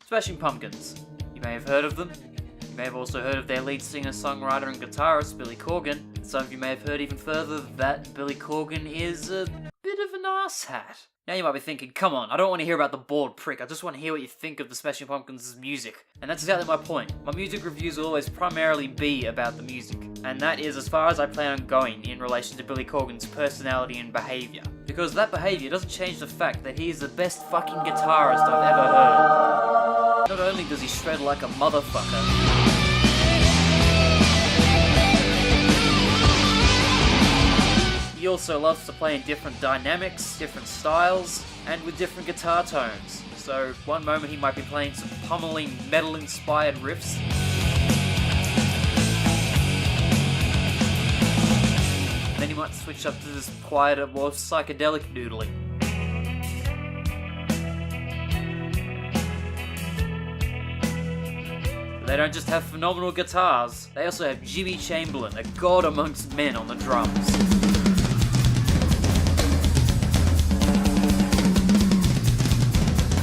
Smashing Pumpkins. You may have heard of them. You may have also heard of their lead singer, songwriter and guitarist, Billy Corgan. Some of you may have heard even further that Billy Corgan is a bit of an asshat. Now you might be thinking, come on, I don't want to hear about the bald prick, I just want to hear what you think of the Smashing Pumpkins' music. And that's exactly my point. My music reviews will always primarily be about the music. And that is as far as I plan on going in relation to Billy Corgan's personality and behaviour. Because that behaviour doesn't change the fact that he is the best fucking guitarist I've ever heard. Not only does he shred like a motherfucker, he also loves to play in different dynamics, different styles, and with different guitar tones. So one moment he might be playing some pummeling metal-inspired riffs, then he might switch up to this quieter, more psychedelic noodling. But they don't just have phenomenal guitars, they also have Jimmy Chamberlin, a god amongst men on the drums.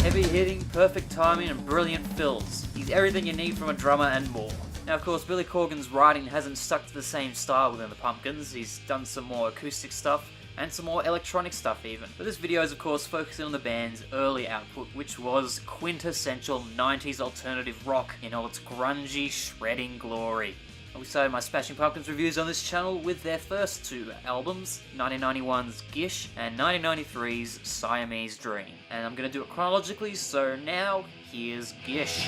Heavy hitting, perfect timing, and brilliant fills. He's everything you need from a drummer and more. Now, of course, Billy Corgan's writing hasn't stuck to the same style within the Pumpkins. He's done some more acoustic stuff, and some more electronic stuff even. But this video is, of course, focusing on the band's early output, which was quintessential 90s alternative rock in all its grungy, shredding glory. We started my Smashing Pumpkins reviews on this channel with their first two albums, 1991's Gish and 1993's Siamese Dream. And I'm going to do it chronologically, so now here's Gish.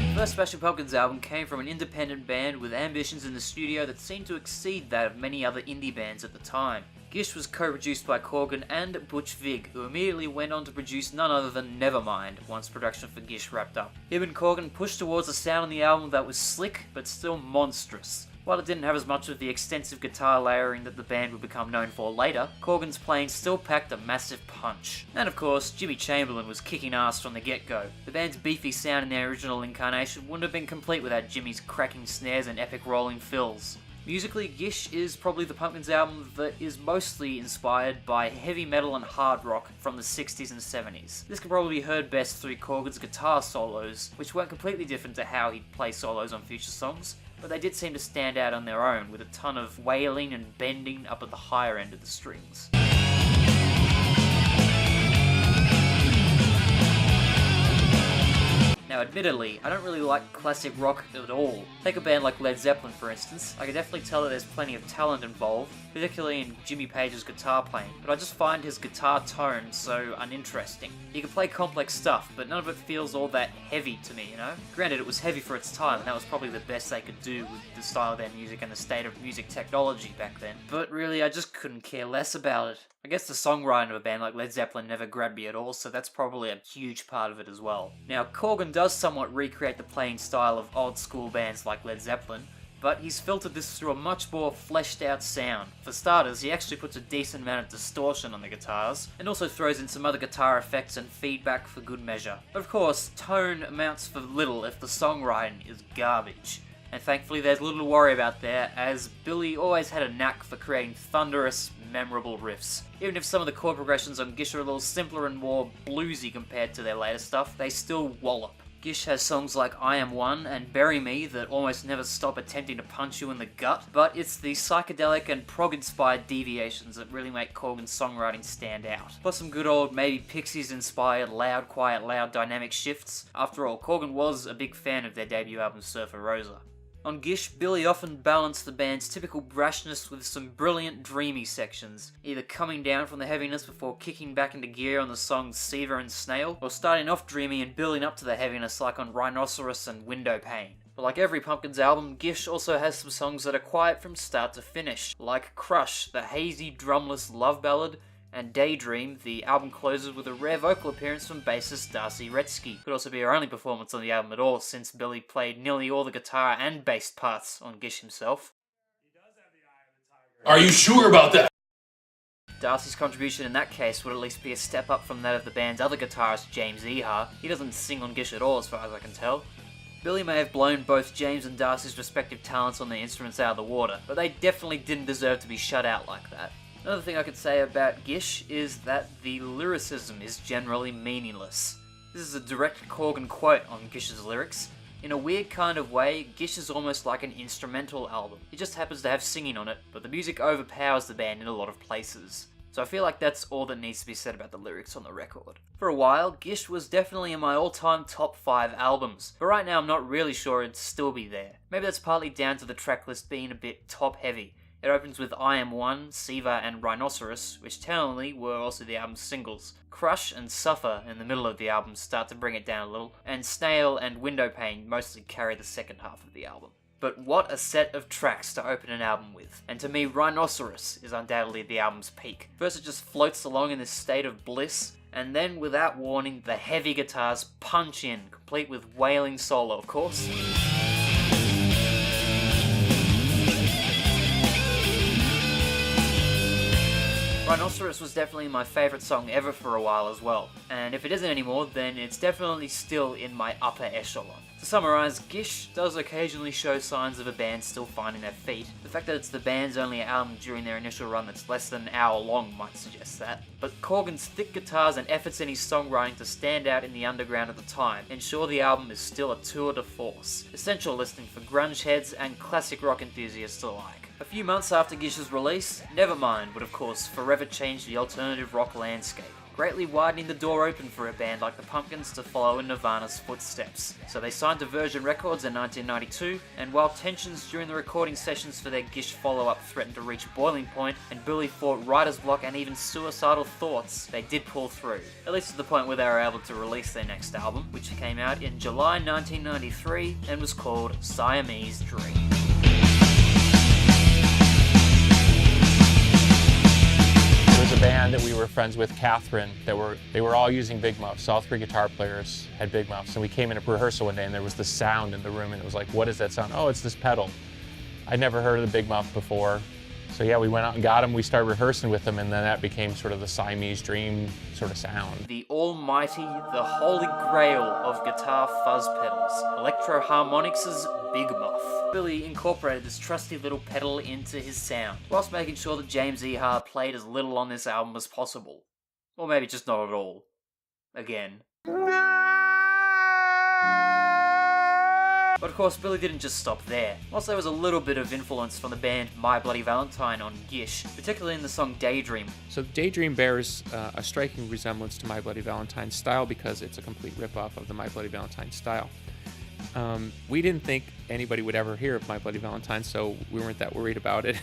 The first Smashing Pumpkins album came from an independent band with ambitions in the studio that seemed to exceed that of many other indie bands at the time. Gish was co-produced by Corgan and Butch Vig, who immediately went on to produce none other than Nevermind once production for Gish wrapped up. Him and Corgan pushed towards a sound on the album that was slick, but still monstrous. While it didn't have as much of the extensive guitar layering that the band would become known for later, Corgan's playing still packed a massive punch. And of course, Jimmy Chamberlin was kicking ass from the get-go. The band's beefy sound in their original incarnation wouldn't have been complete without Jimmy's cracking snares and epic rolling fills. Musically, Gish is probably the Pumpkins album that is mostly inspired by heavy metal and hard rock from the 60s and 70s. This can probably be heard best through Corgan's guitar solos, which weren't completely different to how he'd play solos on future songs, but they did seem to stand out on their own, with a ton of wailing and bending up at the higher end of the strings. Now admittedly, I don't really like classic rock at all. Take a band like Led Zeppelin for instance. I can definitely tell that there's plenty of talent involved, particularly in Jimmy Page's guitar playing, but I just find his guitar tone so uninteresting. He can play complex stuff, but none of it feels all that heavy to me, you know? Granted, it was heavy for its time, and that was probably the best they could do with the style of their music and the state of music technology back then. But really, I just couldn't care less about it. I guess the songwriting of a band like Led Zeppelin never grabbed me at all, so that's probably a huge part of it as well. Now, Corgan does somewhat recreate the playing style of old school bands like Led Zeppelin, but he's filtered this through a much more fleshed out sound. For starters, he actually puts a decent amount of distortion on the guitars, and also throws in some other guitar effects and feedback for good measure. But of course, tone amounts for little if the songwriting is garbage. And thankfully there's little to worry about there, as Billy always had a knack for creating thunderous, memorable riffs. Even if some of the chord progressions on Gish are a little simpler and more bluesy compared to their later stuff, they still wallop. Gish has songs like I Am One and Bury Me that almost never stop attempting to punch you in the gut, but it's the psychedelic and prog-inspired deviations that really make Corgan's songwriting stand out. Plus some good old, maybe Pixies-inspired loud, quiet, loud dynamic shifts. After all, Corgan was a big fan of their debut album Surfer Rosa. On Gish, Billy often balanced the band's typical brashness with some brilliant, dreamy sections, either coming down from the heaviness before kicking back into gear on the songs Seaver and Snail, or starting off dreamy and building up to the heaviness like on Rhinoceros and Windowpane. But like every Pumpkins album, Gish also has some songs that are quiet from start to finish, like Crush, the hazy, drumless love ballad, and Daydream, the album closes with a rare vocal appearance from bassist Darcy Retzky. Could also be her only performance on the album at all, since Billy played nearly all the guitar and bass parts on Gish himself. Are you sure about that? Darcy's contribution in that case would at least be a step up from that of the band's other guitarist, James Iha. He doesn't sing on Gish at all, as far as I can tell. Billy may have blown both James and Darcy's respective talents on their instruments out of the water, but they definitely didn't deserve to be shut out like that. Another thing I could say about Gish is that the lyricism is generally meaningless. This is a direct Corgan quote on Gish's lyrics. In a weird kind of way, Gish is almost like an instrumental album. It just happens to have singing on it, but the music overpowers the band in a lot of places. So I feel like that's all that needs to be said about the lyrics on the record. For a while, Gish was definitely in my all-time top 5 albums, but right now I'm not really sure it'd still be there. Maybe that's partly down to the tracklist being a bit top-heavy. It opens with I Am One, Siva and Rhinoceros, which technically were also the album's singles. Crush and Suffer in the middle of the album start to bring it down a little, and Snail and Windowpane mostly carry the second half of the album. But what a set of tracks to open an album with. And to me, Rhinoceros is undoubtedly the album's peak. First it just floats along in this state of bliss, and then without warning, the heavy guitars punch in, complete with wailing solo, of course. Rhinoceros was definitely my favourite song ever for a while as well, and if it isn't anymore, then it's definitely still in my upper echelon. To summarise, Gish does occasionally show signs of a band still finding their feet. The fact that it's the band's only album during their initial run that's less than an hour long might suggest that, but Corgan's thick guitars and efforts in his songwriting to stand out in the underground at the time ensure the album is still a tour de force, essential listening for grunge heads and classic rock enthusiasts alike. A few months after Gish's release, Nevermind would of course forever change the alternative rock landscape, greatly widening the door open for a band like the Pumpkins to follow in Nirvana's footsteps. So they signed to Virgin Records in 1992, and while tensions during the recording sessions for their Gish follow-up threatened to reach boiling point, and Billy fought writer's block and even suicidal thoughts, they did pull through, at least to the point where they were able to release their next album, which came out in July 1993 and was called Siamese Dream. A band that we were friends with, Catherine, they were all using big muffs. All 3 guitar players had big muffs, and we came in a rehearsal one day and there was this sound in the room, and it was like, what is that sound? Oh, it's this pedal. I'd never heard of the big muff before. So yeah, we went out and got them, we started rehearsing with them, and then that became sort of the Siamese Dream sort of sound. The almighty, the holy grail of guitar fuzz pedals, Electro Harmonix' Big Muff. Billy incorporated this trusty little pedal into his sound, whilst making sure that James Iha played as little on this album as possible. Or maybe just not at all. Again. But of course, Billy didn't just stop there. Whilst there was a little bit of influence from the band My Bloody Valentine on Gish, particularly in the song Daydream. So Daydream bears a striking resemblance to My Bloody Valentine style because it's a complete rip-off of the My Bloody Valentine style. We didn't think anybody would ever hear of My Bloody Valentine, so we weren't that worried about it.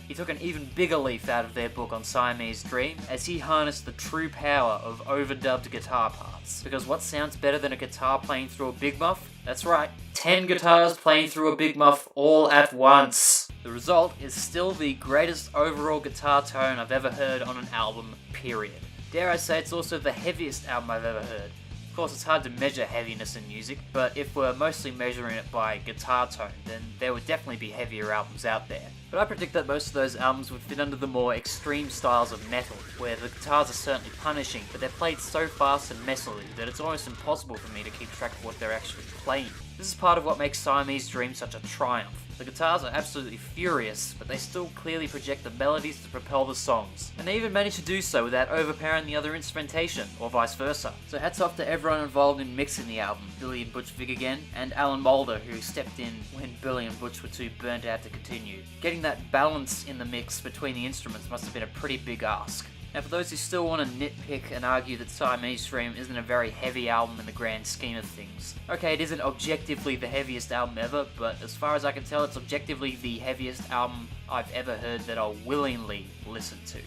He took an even bigger leaf out of their book on Siamese Dream as he harnessed the true power of overdubbed guitar parts. Because what sounds better than a guitar playing through a big muff? That's right, 10 guitars playing through a big muff all at once. The result is still the greatest overall guitar tone I've ever heard on an album, period. Dare I say it's also the heaviest album I've ever heard. Of course, it's hard to measure heaviness in music, but if we're mostly measuring it by guitar tone, then there would definitely be heavier albums out there. But I predict that most of those albums would fit under the more extreme styles of metal, where the guitars are certainly punishing, but they're played so fast and messily that it's almost impossible for me to keep track of what they're actually playing. This is part of what makes Siamese Dream such a triumph. The guitars are absolutely furious, but they still clearly project the melodies to propel the songs. And they even manage to do so without overpowering the other instrumentation, or vice versa. So hats off to everyone involved in mixing the album, Billy and Butch Vig again, and Alan Moulder, who stepped in when Billy and Butch were too burnt out to continue. Getting that balance in the mix between the instruments must have been a pretty big ask. Now for those who still want to nitpick and argue that Siamese Dream isn't a very heavy album in the grand scheme of things. Okay, it isn't objectively the heaviest album ever, but as far as I can tell, it's objectively the heaviest album I've ever heard that I'll willingly listen to.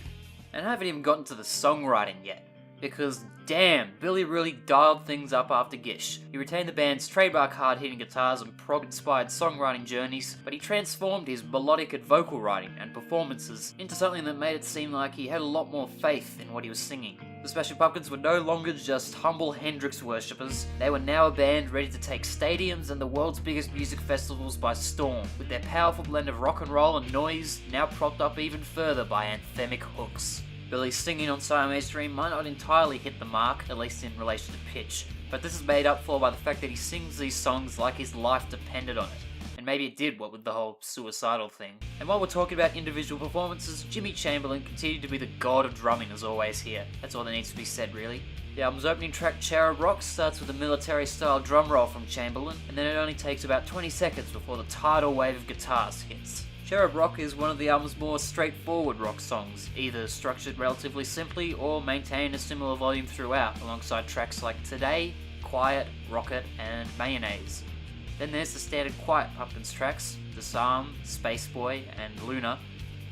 And I haven't even gotten to the songwriting yet, because damn, Billy really dialed things up after Gish. He retained the band's trademark hard-hitting guitars and prog-inspired songwriting journeys, but he transformed his melodic and vocal writing and performances into something that made it seem like he had a lot more faith in what he was singing. The Smashing Pumpkins were no longer just humble Hendrix worshippers, they were now a band ready to take stadiums and the world's biggest music festivals by storm, with their powerful blend of rock and roll and noise now propped up even further by anthemic hooks. Billy's singing on Siamese Dream might not entirely hit the mark, at least in relation to pitch, but this is made up for by the fact that he sings these songs like his life depended on it, and maybe it did, what with the whole suicidal thing. And while we're talking about individual performances, Jimmy Chamberlin continued to be the god of drumming as always here. That's all that needs to be said, really. The album's opening track, Cherub Rock, starts with a military-style drum roll from Chamberlin, and then it only takes about 20 seconds before the tidal wave of guitars hits. Cherub Rock is one of the album's more straightforward rock songs, either structured relatively simply or maintain a similar volume throughout, alongside tracks like Today, Quiet, Rocket, and Mayonnaise. Then there's the standard Quiet Pumpkins tracks, Disarm, Spaceboy, and Luna.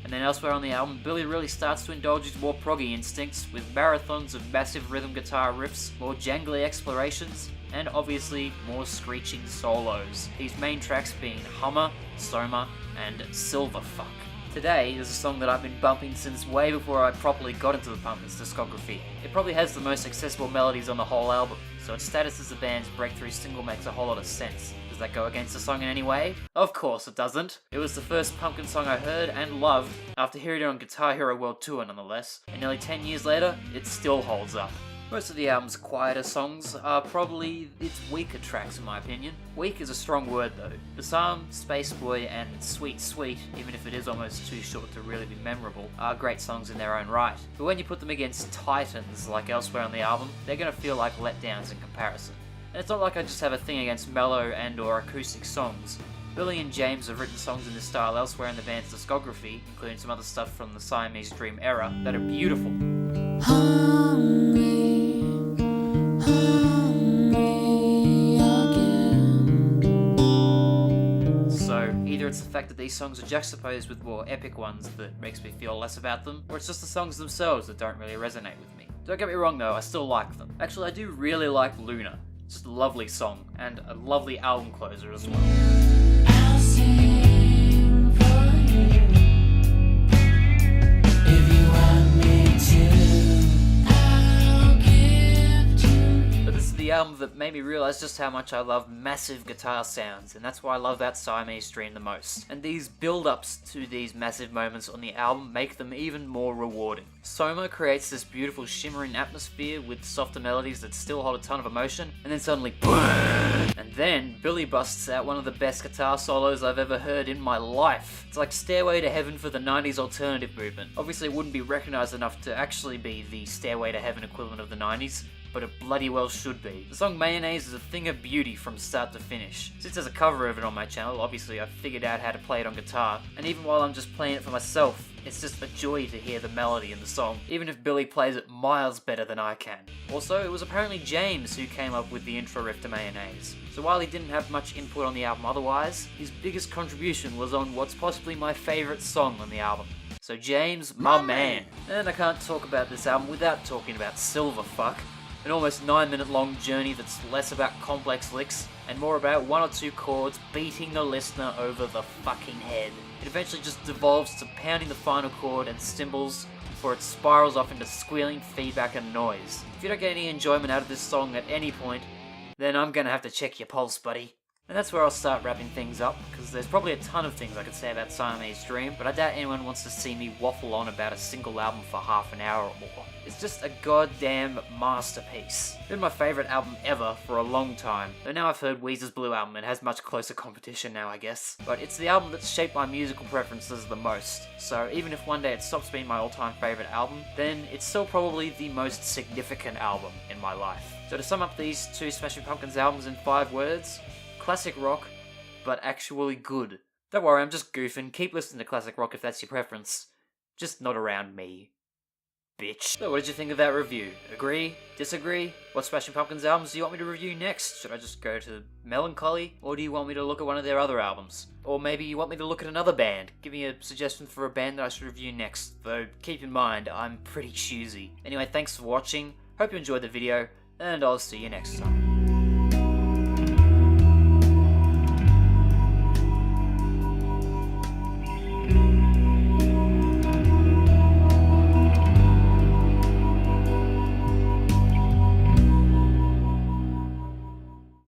And then elsewhere on the album, Billy really starts to indulge his more proggy instincts with marathons of massive rhythm guitar riffs, more jangly explorations, and obviously more screeching solos. These main tracks being Hummer, Soma, and Silverfuck. Today is a song that I've been bumping since way before I properly got into the Pumpkins discography. It probably has the most accessible melodies on the whole album, so its status as the band's breakthrough single makes a whole lot of sense. Does that go against the song in any way? Of course it doesn't. It was the first Pumpkin song I heard and loved after hearing it on Guitar Hero World Tour nonetheless, and nearly 10 years later, it still holds up. Most of the album's quieter songs are probably its weaker tracks in my opinion. Weak is a strong word though. Disarm, Spaceboy, and Sweet Sweet, even if it is almost too short to really be memorable, are great songs in their own right. But when you put them against titans like elsewhere on the album, they're gonna feel like letdowns in comparison. And it's not like I just have a thing against mellow and or acoustic songs. Billy and James have written songs in this style elsewhere in the band's discography, including some other stuff from the Siamese Dream era, that are beautiful. So, either it's the fact that these songs are juxtaposed with more epic ones that makes me feel less about them, or it's just the songs themselves that don't really resonate with me. Don't get me wrong though, I still like them. Actually, I do really like Luna. It's just a lovely song, and a lovely album closer as well. I'll sing for you. If you want me to, I'll give to. But this is the album that made me realize just how much I love massive guitar sounds, and that's why I love about Siamese Dream the most. And these build-ups to these massive moments on the album make them even more rewarding. Soma creates this beautiful shimmering atmosphere with softer melodies that still hold a ton of emotion, and then suddenly boom! And then Billy busts out one of the best guitar solos I've ever heard in my life. It's like Stairway to Heaven for the 90s alternative movement. Obviously it wouldn't be recognized enough to actually be the Stairway to Heaven equivalent of the 90s, but it bloody well should be. The song Mayonnaise is a thing of beauty from start to finish. Since there's a cover of it on my channel, obviously I've figured out how to play it on guitar, and even while I'm just playing it for myself, it's just a joy to hear the melody in the song, even if Billy plays it miles better than I can. Also, it was apparently James who came up with the intro riff to Mayonnaise. So while he didn't have much input on the album otherwise, his biggest contribution was on what's possibly my favourite song on the album. So James, my man. And I can't talk about this album without talking about Silverfuck. An almost 9-minute long journey that's less about complex licks and more about one or two chords beating the listener over the fucking head. It eventually just devolves to pounding the final chord and cymbals before it spirals off into squealing feedback and noise. If you don't get any enjoyment out of this song at any point, then I'm gonna have to check your pulse, buddy. And that's where I'll start wrapping things up, because there's probably a ton of things I could say about Siamese Dream, but I doubt anyone wants to see me waffle on about a single album for half an hour or more. It's just a goddamn masterpiece. It's been my favourite album ever for a long time, though now I've heard Weezer's Blue Album and has much closer competition now, I guess. But it's the album that's shaped my musical preferences the most, so even if one day it stops being my all-time favourite album, then it's still probably the most significant album in my life. So to sum up these two Smashing Pumpkins albums in 5 words, classic rock, but actually good. Don't worry, I'm just goofing. Keep listening to classic rock if that's your preference. Just not around me. Bitch. So what did you think of that review? Agree? Disagree? What Smashing Pumpkins albums do you want me to review next? Should I just go to Melancholy? Or do you want me to look at one of their other albums? Or maybe you want me to look at another band? Give me a suggestion for a band that I should review next. Though, keep in mind, I'm pretty choosy. Anyway, thanks for watching. Hope you enjoyed the video, and I'll see you next time.